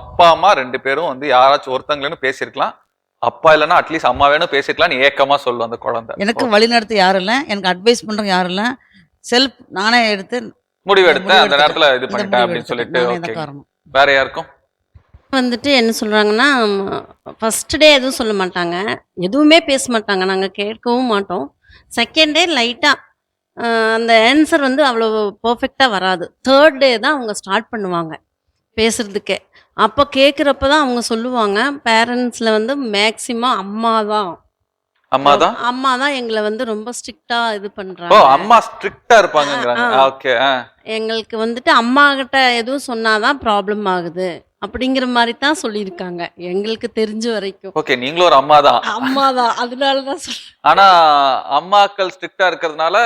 அப்பா அம்மா 2 பேரும் வந்து யாராச்சும் ஒருத்தங்களேன்னு பேசியிருக்கலாம், அப்பா இல்லைன்னா அட்லீஸ்ட் அம்மா வேணும் பேசிக்கலாம் ஏக்கமா சொல்லும் அந்த குழந்தை. எனக்கு வழி நடத்த யாரும் இல்லை, எனக்கு அட்வைஸ் பண்றவங்க யாரும் இல்லை, செல்ஃப் நானே எடுத்து முடிவு எடுத்தேன், அந்த நேரத்துல இது பண்ணிட்டேன் அப்படின்னு சொல்லிட்டு. வேற யாருக்கும் வந்துட்டு என்ன சொல்றாங்கன்னா, ஃபர்ஸ்ட் டே எதுவும் சொல்ல மாட்டாங்க, எதுவுமே பேச மாட்டாங்க, நாங்கள் கேட்கவும் மாட்டோம். செகண்ட் டே லைட்டாக அந்த ஆன்சர் வந்து அவ்வளோ பர்ஃபெக்டாக வராது. தேர்ட் டே தான் அவங்க ஸ்டார்ட் பண்ணுவாங்க பேசுறதுக்கே. அப்போ கேட்குறப்ப தான் அவங்க சொல்லுவாங்க, பேரண்ட்ஸில் வந்து மேக்சிமம் அம்மா தான் எங்களை வந்து ரொம்ப ஸ்ட்ரிக்டா இது பண்றாங்க. அம்மா ஸ்ட்ரிக்டா இருப்பாங்கங்கறாங்க. ஓகே. எங்களுக்கு வந்துட்டு அம்மா கிட்ட எதுவும் சொன்னாதான் ப்ராப்ளம் ஆகுது அப்படிங்கிற மாதிரி தான் சொல்லியிருக்காங்க எங்களுக்கு தெரிஞ்ச வரைக்கும். ஓகே, நீங்களும் ஒரு அம்மா தான். அதனால தான் சொல்றேன். ஆனா அம்மாக்கள் ஸ்ட்ரிக்டா இருக்கிறதுனால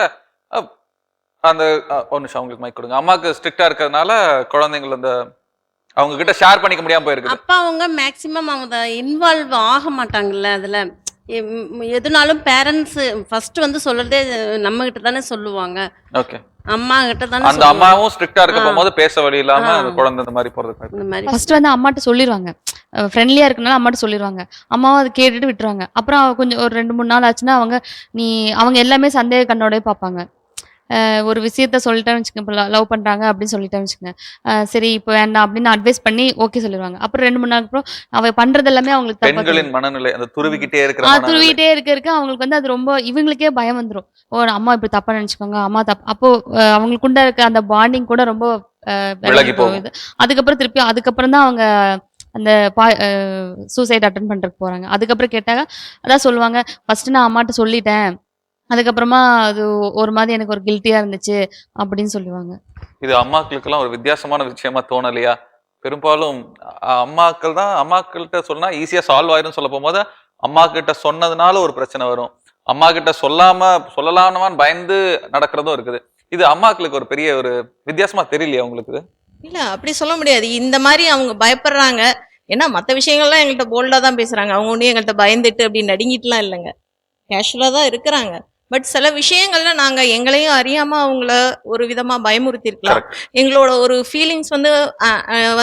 அந்த ஒரு நிமிஷம் அவங்களுக்கு மைக் கொடுங்க. அம்மாக்கு ஸ்ட்ரிக்டா இருக்கிறதுனால குழந்தைகள் அந்த அவங்க கிட்ட ஷேர் பண்ணிக்க முடியாம போயிருக்கு. அப்பா அவங்க மேக்சிமம் அவங்க இன்வால்வ் ஆக மாட்டாங்கல்ல அதுல. எதுனாலும் பேரண்ட்ஸ் ஃபர்ஸ்ட் வந்து சொல்றதே நம்ம கிட்ட தானே சொல்லுவாங்க. ஓகே, அம்மா கிட்ட தானே. அந்த அம்மாவும் ஸ்ட்ரிக்ட்டா இருக்க போகும்போது பேச வழி இல்லாம அந்த குழந்தை இந்த மாதிரி போறதுக்கு இந்த மாதிரி ஃபர்ஸ்ட் வந்து அம்மாட்ட சொல்லிடுவாங்க, ஃப்ரெண்ட்லியா இருக்கனால அம்மாட்ட சொல்லிடுவாங்க. அம்மாவும் அதை கேட்டுட்டு விட்டுருவாங்க. அப்புறம் கொஞ்சம் ஒரு 2-3 நாள் ஆச்சுன்னா அவங்க எல்லாமே சந்தேக கண்ணோடய பார்ப்பாங்க. ஒரு விஷயத்த சொல்லிட்டேன்னு வச்சுக்கோங்க, இப்போ லவ் பண்ணுறாங்க அப்படின்னு சொல்லிட்டேன்னு வச்சுக்கோங்க, சரி இப்போ வேண்டாம் அப்படின்னு அட்வைஸ் பண்ணி ஓகே சொல்லிடுவாங்க. அப்புறம் 2-3 நாளுக்கு அப்புறம் அவ பண்றது எல்லாமே அவங்களுக்கு பெண்களின் மனநிலை அந்த துருவிக்கிட்டே இருக்க அவங்களுக்கு வந்து அது ரொம்ப இவங்களுக்கே பயம் வந்துடும். அம்மா இப்படி தப்பா நினைச்சுக்கோங்க, அம்மா தப்பு. அப்போ அவங்களுக்கு கூட இருக்க அந்த பாண்டிங் கூட ரொம்ப விலகி போகுது. அதுக்கப்புறம் தான் அவங்க அந்த சூசைட் அட்டன் பண்றதுக்கு போறாங்க. அதுக்கப்புறம் கேட்டாங்க அதான் சொல்லுவாங்க, ஃபர்ஸ்ட் நான் அம்மாட்ட சொல்லிட்டேன், அதுக்கப்புறமா அது ஒரு மாதிரி எனக்கு ஒரு கில்ட்டியா இருந்துச்சு அப்படின்னு சொல்லுவாங்க. இது அம்மாக்களுக்கெல்லாம் ஒரு வித்தியாசமான விஷயமா தோணலையா? பெரும்பாலும் அம்மாக்கள்கிட்ட சொன்னா ஈஸியா சால்வ் ஆயிரும் சொல்ல போகும்போது அம்மா கிட்ட சொன்னதுனால ஒரு பிரச்சனை வரும், அம்மா கிட்ட சொல்லலாமான்னு பயந்து நடக்கிறதும் இருக்குது. இது அம்மாக்களுக்கு ஒரு பெரிய ஒரு வித்தியாசமா தெரியலையா உங்களுக்கு? இல்ல, அப்படி சொல்ல முடியாது. இந்த மாதிரி அவங்க பயப்படுறாங்க, ஏன்னா மற்ற விஷயங்கள்லாம் எங்கள்கிட்ட போல்டா தான் பேசுறாங்க. அவங்க ஒன்றும் எங்கள்கிட்ட பயந்துட்டு அப்படி நடுங்கிட்டுலாம் இல்லைங்க, கேஷுவலா தான் இருக்கிறாங்க. பட் சில விஷயங்கள்ல நாங்க எங்களையும் அறியாம அவங்கள ஒரு விதமா பயமுறுத்திருக்கலாம். Correct. எங்களோட ஒரு ஃபீலிங்ஸ் வந்து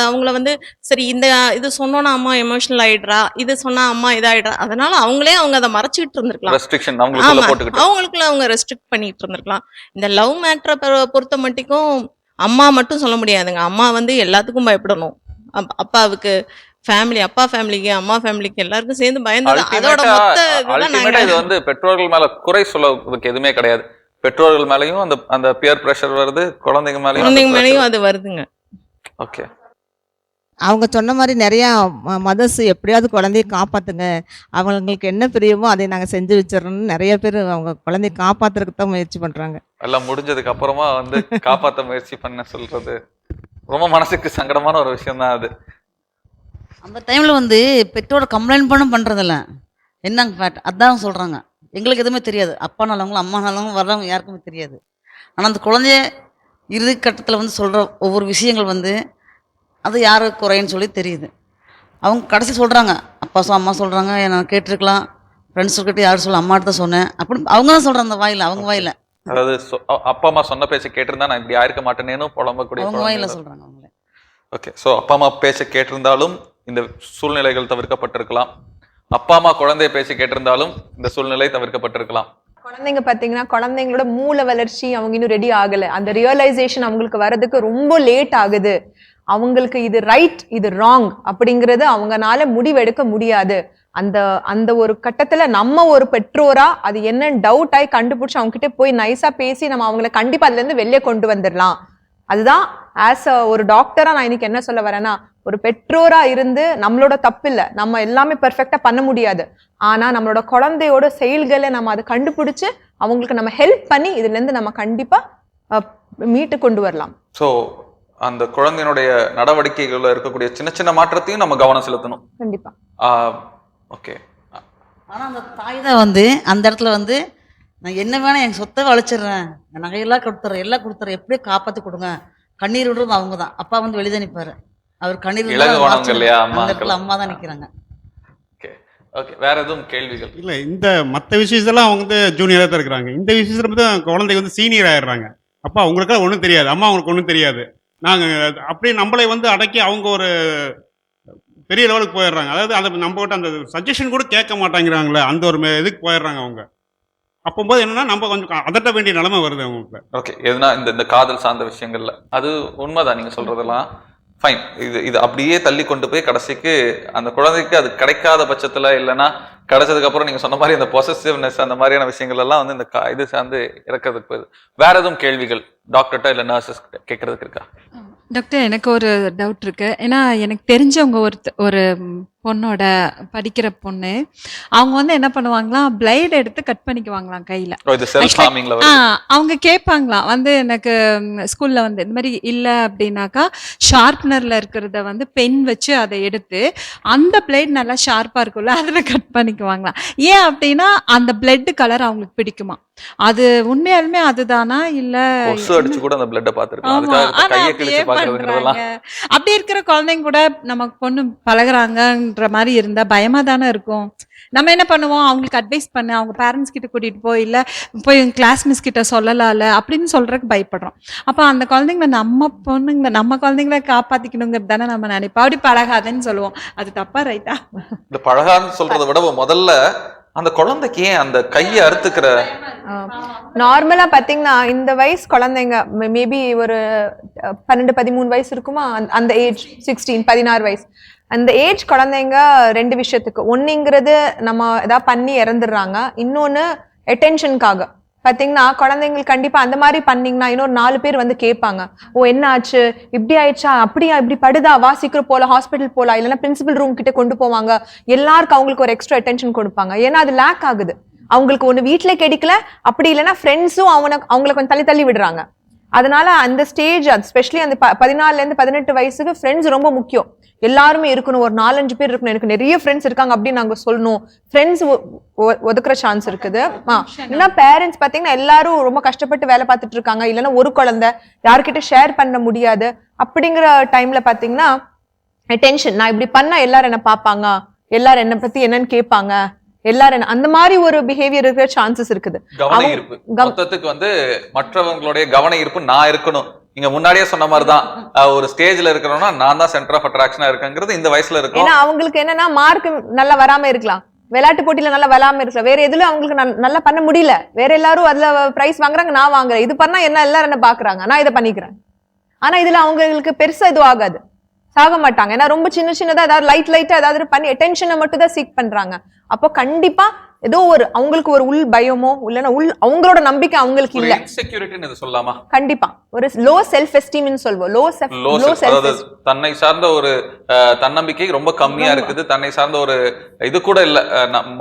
அவங்கள வந்து சரி இந்த இது சொன்னோன்னா அம்மா எமோஷனல் ஆயிடுறா, இது சொன்னா அம்மா இதாயிடுறா, அதனால அவங்க அதை மறைச்சிட்டு இருந்திருக்கலாம். ரெஸ்ட்ரிக்ஷன் அவங்களுக்குள்ள ஆமா, போட்டுக்கிட்டு. அவங்களுக்குள்ள அவங்க ரெஸ்ட்ரிக்ட் பண்ணிட்டு இருந்திருக்கலாம். இந்த லவ் மேட்டரை பொறுத்த மட்டுக்கும் அம்மா மட்டும் சொல்ல முடியாதுங்க. அம்மா வந்து எல்லாத்துக்கும் பயப்படணும். அப்பாவுக்கு ஃபேமிலி, அப்பா ஃபேமிலிக்கு, அம்மா ஃபேமிலிக்கு எல்லாருக்கும் சேர்ந்து பயந்தது. அதோட மொத்த இதுதான் அல்டிமேட்டா நாங்க இது வந்து பெற்றோர்கள் மேல குறை சொல்லறதுக்கு எதுவுமே கிடையாது. பெற்றோர்கள் மேலயும் அந்த பியர் பிரஷர் வருது, குழந்தைங்க குழந்தைங்க மேலேயும் மேலயும். அது வருதுங்க. ஓகே. அவங்க சொன்ன மாதிரி நிறையா மதர்ஸ் எப்படியாவது குழந்தைய காப்பாற்றுங்க, அவங்களுக்கு என்ன பிரியமோ அதை நாங்கள் செஞ்சு வச்சிடறோம்னு நிறைய பேர் அவங்க குழந்தைய காப்பாற்றுறதுக்கு தான் முயற்சி பண்ணுறாங்க. எல்லாம் முடிஞ்சதுக்கு அப்புறமா வந்து காப்பாத்த முயற்சி பண்ண சொல்றது ரொம்ப மனசுக்கு சங்கடமான ஒரு விஷயம் தான் அது. அந்த டைமில் வந்து பெற்றோர் கம்ப்ளைண்ட் பண்ணுறதில்ல, என்னங்க ஃபேட் அதான் சொல்கிறாங்க. எங்களுக்கு எதுவுமே தெரியாது, அப்பா நல்லவங்களும் அம்மா நல்லவங்களும் வர்றவங்க யாருக்குமே தெரியாது. ஆனால் அந்த குழந்தைய இறுதி கட்டத்தில் வந்து சொல்கிற ஒவ்வொரு விஷயங்கள் வந்து அது யார் குறைன்னு சொல்லி தெரியுது. அவங்க கடைசி சொல்கிறாங்க, அப்பா அம்மா சொல்கிறாங்க, நான் கேட்டிருக்கலாம், ஃப்ரெண்ட்ஸுக்கிட்ட யார் சொல்ல, அம்மாட்ட தான் சொன்னேன் அப்படி அவங்க தான் சொல்கிறாங்க. அந்த வாயில் அவங்க வாயில், அதாவது அப்பா அம்மா சொன்ன பேச்சை கேட்டிருந்தா நான் இப்படி ஆயிருக்க மாட்டேனேன்னு புலம்பக்கூடிய அவங்க வாயில் சொல்கிறாங்க அவங்களே. ஓகே. ஸோ அப்பா அம்மா பேச்சை கேட்டிருந்தாலும் இந்த சூழ்நிலைகள் தவிர்க்கப்பட்டிருக்கலாம். அப்பா அம்மா குழந்தைய பேச்சு கேட்டிருந்தாலும் இந்த சூழ்நிலை தவிர்க்கப்பட்டிருக்கலாம். குழந்தைங்க பார்த்தீங்கன்னா குழந்தைங்களோட மூளை வளர்ச்சி அவங்க இன்னும் ரெடி ஆகலை. அந்த ரியலைசேஷன் அவங்களுக்கு வர்றதுக்கு ரொம்ப லேட் ஆகுது. அவங்களுக்கு இது ரைட் இது ராங் அப்படிங்கிறது அவங்கனால முடிவெடுக்க முடியாது. அந்த அந்த ஒரு கட்டத்துல நம்ம ஒரு பெற்றோரா அது என்ன டவுட் ஆகி கண்டுபிடிச்சு அவங்க கிட்ட போய் நைஸா பேசி நம்ம அவங்கள கண்டிப்பா அதுல இருந்து வெளியே கொண்டு வந்துடலாம். அதுதான் ஆஸ் அ ஒரு டாக்டரா நான் இன்னைக்கு என்ன சொல்ல வரேன்னா, ஒரு பெற்றோரா இருந்து நம்மளோட தப்பு இல்லை, நம்ம எல்லாமே பெர்ஃபெக்டா பண்ண முடியாது, ஆனா நம்மளோட குழந்தையோட செயல்களை நம்ம அதை கண்டுபிடிச்சு அவங்களுக்கு நம்ம ஹெல்ப் பண்ணி இதுல இருந்து நம்ம கண்டிப்பா மீட்டு கொண்டு வரலாம். ஸோ அந்த குழந்தையினுடைய நடவடிக்கைகள்ல இருக்கக்கூடிய சின்ன சின்ன மாற்றத்தையும் நம்ம கவனம் செலுத்தணும். கண்டிப்பா. ஓகே. ஆனால் அந்த தாய் தான் வந்து அந்த இடத்துல வந்து நான் என்ன வேணா என் சொத்தை வளைச்சிடுறேன், நகையெல்லாம் கொடுத்துறேன், எல்லாம் கொடுத்துறேன், எப்படியே காப்பாற்றி கொடுங்க, கண்ணீர் விடுறது அவங்க தான். அப்பா வந்து வெளியே தான் நிற்பாரு, அவர் கண்ணீர் இல்லையா அந்த இடத்துல அம்மா தான் நிற்கிறாங்க. ஓகே. ஓகே. வேற எதுவும் கேள்விகள்? இல்லை, இந்த மற்ற விஷயத்தெல்லாம் அவங்க வந்து ஜூனியராக தான் இருக்கிறாங்க. இந்த விஷயத்துல மட்டும் குழந்தைங்க வந்து சீனியர் ஆயிடுறாங்க. அப்பா அவங்களுக்கெல்லாம் ஒன்றும் தெரியாது, அம்மா அவங்களுக்கு ஒன்றும் தெரியாது. நாங்கள் அப்படியே நம்மளை வந்து அடக்கி அவங்க ஒரு பெரிய லெவலுக்கு போயிடுறாங்க. அதாவது அதை நம்மகிட்ட அந்த சஜஷன் கூட கேட்க மாட்டாங்கிறாங்களே, அந்த ஒரு இதுக்கு போயிடுறாங்க அவங்க. அப்போது என்னன்னா நம்ம கொஞ்சம் அதட்ட வேண்டிய நிலைமை வருது அவங்களுக்கு. ஓகே. எதுனா இந்த காதல் சார்ந்த விஷயங்கள்ல அது உண்மைதான் நீங்க சொல்றதெல்லாம். ஃபைன். இது அப்படியே தள்ளி கொண்டு போய் கடைசிக்கு அந்த குழந்தைக்கு அது கிடைக்காத பட்சத்துல, இல்லைன்னா கிடைச்சதுக்கு அப்புறம் நீங்க சொன்ன மாதிரி அந்த பொசசிவ்னஸ் அந்த மாதிரியான விஷயங்கள் எல்லாம் வந்து இந்த இது சார்ந்து இறக்கிறதுக்கு போகுது. வேற எதுவும் கேள்விகள் டாக்டர்கிட்ட இல்லை நர்சஸ் கேட்கறதுக்கு இருக்கா? டாக்டர், எனக்கு ஒரு டவுட் இருக்கு. ஏன்னா எனக்கு தெரிஞ்சவங்க ஒரு பொண்ணோட படிக்கிற பொண்ணு, அவங்க வந்து என்ன பண்ணுவாங்களாம், பிளைட் எடுத்து கட் பண்ணிக்குவாங்களாம் கையில. அவங்க கேட்பாங்களாம் வந்து எனக்கு ஸ்கூல்ல வந்து இந்த மாதிரி இல்லை அப்படின்னாக்கா ஷார்ப்னர்ல இருக்கிறத வந்து பென் வச்சு அதை எடுத்து அந்த பிளேட் நல்லா ஷார்ப்பா இருக்கும்ல அதுல கட் பண்ணிக்குவாங்களாம். ஏன் அப்படின்னா அந்த பிளட் கலர் அவங்களுக்கு பிடிக்குமா? அது உண்மையாலுமே அதுதானா இல்ல அடிச்சு கூட அந்த பிளட்ட பாத்துருக்கோம். அப்படி இருக்கிற குழந்தைங்க கூட நம்ம பொண்ணு பழகுறாங்கன்ற மாதிரி இருந்தா பயமா தானே இருக்கும். நம்ம என்ன பண்ணுவோம், அவங்களுக்கு அட்வைஸ் பண்ண அவங்க பேரண்ட்ஸ் கிட்ட கூட்டிட்டு போய் இல்ல போய் கிளாஸ் மிஸ் கிட்ட சொல்லலாம்ல அப்படின்னு சொல்றதுக்கு பயப்படுறோம். அப்ப அந்த குழந்தைங்களை நம்ம குழந்தைங்களை காப்பாத்திக்கணுங்கிறது தானே நம்ம நினைப்போம். அப்படி பழகாதுன்னு சொல்லுவோம். அது தப்பா ரைட்டா? இந்த பழகான்னு சொல்றதை விட முதல்ல அந்த குழந்தைக்கு ஏன் அந்த கையை அறுத்துக்கிற? நார்மலா பாத்தீங்கன்னா இந்த வயசு குழந்தைங்க மேபி ஒரு 12-13 வயசு இருக்குமா, அந்த ஏஜ் 16-16 வயசு, அந்த ஏஜ் குழந்தைங்க ரெண்டு விஷயத்துக்கு, ஒன்னுங்கிறது நம்ம ஏதாவது பண்ணி இறந்துடுறாங்க, இன்னொன்னு அட்டென்ஷனுக்காக. பாத்தீங்கன்னா குழந்தைங்களுக்கு கண்டிப்பா அந்த மாதிரி பண்ணீங்கன்னா இன்னொரு 4 பேர் வந்து கேட்பாங்க, ஓ என்ன ஆச்சு, இப்படி ஆயிடுச்சா, அப்படியா, இப்படி படுதா, வா சீக்கிரம் போல, ஹாஸ்பிட்டல் போலாம், இல்லைன்னா பிரின்சிபல் ரூம் கிட்ட கொண்டு போவாங்க. எல்லாருக்கும் அவங்களுக்கு ஒரு எக்ஸ்ட்ரா அட்டென்ஷன் கொடுப்பாங்க. ஏன்னா அது லேக் ஆகுது. அவங்களுக்கு ஒண்ணு வீட்டுல கிடைக்கல, அப்படி இல்லைன்னா ஃப்ரெண்ட்ஸும் அவங்களை கொஞ்சம் தள்ளி தள்ளி விடுறாங்க. அதனால அந்த ஸ்டேஜ், ஸ்பெஷலி அந்த 14-18 வயசுக்கு ஃப்ரெண்ட்ஸ் ரொம்ப முக்கியம். எல்லாருமே இருக்கணும், ஒரு 4-5 பேர் இருக்கணும். எனக்கு நிறைய ஃப்ரெண்ட்ஸ் இருக்காங்க அப்படின்னு நாங்க சொல்லணும். ஃப்ரெண்ட்ஸ் ஒதுக்குற சான்ஸ் இருக்குது. இல்லைன்னா பேரண்ட்ஸ் பாத்தீங்கன்னா எல்லாரும் ரொம்ப கஷ்டப்பட்டு வேலை பார்த்துட்டு இருக்காங்க, இல்லைன்னா ஒரு குழந்தை யாருக்கிட்ட ஷேர் பண்ண முடியாது. அப்படிங்கிற டைம்ல பாத்தீங்கன்னா டென்ஷன், நான் இப்படி பண்ணா எல்லாரும் என்ன பார்ப்பாங்க, எல்லாரும் என்னை பத்தி என்னன்னு கேட்பாங்க, எல்லாரும் அந்த மாதிரி ஒரு பிஹேவியர் இருக்கிற சான்சஸ் இருக்குது. கவன ஈர்ப்பு மொத்தத்துக்கு வந்து மற்றவங்களுடைய கவன ஈர்ப்பு நான் இருக்கணும். நீங்க முன்னாடியே சொன்ன மாதிரிதான் ஒரு ஸ்டேஜ்ல இருக்கிறோம்னா நான் தான் சென்டர் ஆஃப் அட்ராக்ஷனா இருக்குங்கிறது இந்த வயசுல இருக்கும். ஏன்னா அவங்களுக்கு என்னன்னா மார்க் நல்லா வராம இருக்கலாம், விளையாட்டு போட்டியில நல்லா வராம இருக்கலாம், வேற எதுல அவங்களுக்கு நல்லா பண்ண முடியல, வேற எல்லாரும் அதுல பிரைஸ் வாங்குறாங்க, நான் வாங்குறேன், இது பண்ணா என்ன எல்லாரும் என்ன பாக்குறாங்க, நான் இதை பண்ணிக்கிறேன். ஆனா இதுல அவங்களுக்கு பெருசா எதுவும் ஆகாது, சாக மாட்டாங்க. ஏன்னா ரொம்ப சின்னதா ஏதாவது லைட்டா ஏதாவது பண்ணி அட்டென்ஷனை மட்டும் தான் சீக் பண்றாங்க. அப்போ கண்டிப்பா ஏதோ ஒரு அவங்களுக்கு ஒரு உள் பயமோ இல்லைன்னா அவங்களோட நம்பிக்கை அவங்களுக்கு இல்ல, இன்செக்யூரிட்டின்னு சொல்லலாமா? கண்டிப்பா ஒரு லோ செல்ஃப் எஸ்டீம்னு சொல்வோம். லோ செல்ஃப் தன்னை சார்ந்த ஒரு தன்னம்பிக்கை ரொம்ப கம்மியா இருக்குது, தன்னை சார்ந்த ஒரு இது கூட இல்ல,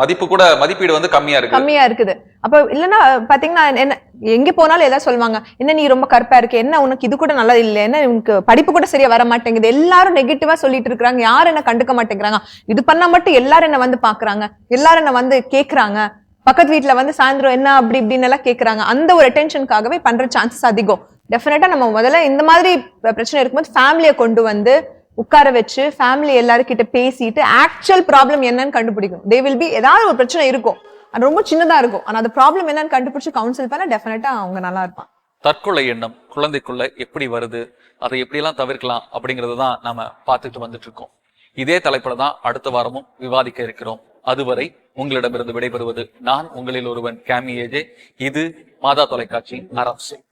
மதிப்பீடு வந்து கம்மியா இருக்குது. அப்ப இல்லன்னா பாத்தீங்கன்னா என்ன எங்க போனாலும் ஏதாவது சொல்லுவாங்க, என்ன நீ ரொம்ப கருப்பா இருக்கு, என்ன உனக்கு இது கூட நல்லா இல்ல, என்ன உனக்கு படிப்பு கூட சரியா வர மாட்டேங்குது, எல்லாரும் நெகட்டிவா சொல்லிட்டு இருக்காங்க, யாரும் என்ன கண்டுக்க மாட்டேங்கிறாங்க, இது பண்ணா மட்டும் எல்லாரும் என்ன வந்து பாக்குறாங்க, எல்லாரும் என்ன வந்து கேக்குறாங்க, பக்கத்து வீட்டுல வந்து சாயந்தரம் என்ன அப்படி இப்படின்னு எல்லாம் கேக்குறாங்க. அந்த ஒரு அட்டென்ஷனுக்காகவே பண்ற சான்சஸ் அதிகம். டெஃபினட்டா நம்ம முதல்ல இந்த மாதிரி பிரச்சனை இருக்கும்போது ஃபேமிலியை கொண்டு வந்து உட்கார வச்சு ஃபேமிலி எல்லாரும் கிட்ட பேசிட்டு ஆக்சுவல் ப்ராப்ளம் என்னன்னு கண்டுபிடிக்கும். தே வில் பி ஏதாவது ஒரு பிரச்சனை இருக்கும், அது ரொம்ப சின்னதா இருக்கும், ஆனா அந்த ப்ராப்ளம் என்னன்னு கண்டுபிடிச்சு கவுன்சில் பண்ண டெஃபினட்டா அவங்க நல்லா இருப்பாங்க. தற்கொலை எண்ணம் குழந்தைக்குள்ள எப்படி வருது, அதை எப்படியெல்லாம் தவிர்க்கலாம் அப்படிங்கறது தான் நாம பார்த்துட்டு வந்துட்டு இருக்கோம். இதே தலைப்புல தான் அடுத்த வாரமும் விவாதிக்க இருக்கிறோம். அதுவரை உங்களிடமிருந்து விடைபெறுவது நான் உங்களில் ஒருவன் கேமி ஏஜே. இது மாதா தொலைக்காட்சி அறம் செய்.